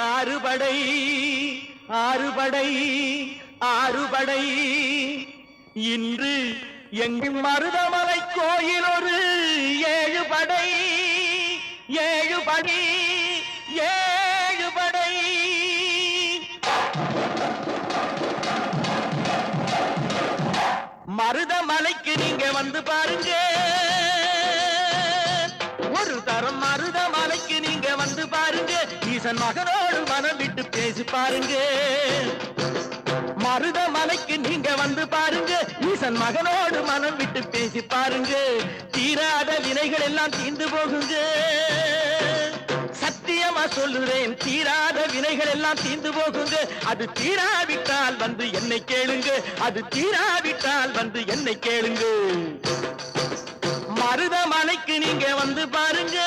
ஆறுபடை ஆறுபடை ஆறுபடை இன்று எங்கும் மருதமலை கோயில் ஒரு ஏழுபடை ஏழுபடை ஏழுபடை மருதமலைக்கு நீங்க வந்து பாருங்க ஒரு தரம் மருதமலைக்கு நீங்க வந்து பாருங்க ஈசன் மகனோடு மனம் விட்டு பேசி பாருங்க மருதமலைக்கு நீங்க வந்து பாருங்க ஈசன் மகனோடு மனம் விட்டு பேசி பாருங்க தீராத வினைகள் எல்லாம் தீர்ந்து போகுங்க சத்தியமா சொல்லுறேன் தீராத வினைகள் எல்லாம் தீர்ந்து போகுங்க அது தீராவிட்டால் வந்து என்னை கேளுங்க அது தீராவிட்டால் வந்து என்னை கேளுங்க மருதமலைக்கு நீங்க வந்து பாருங்க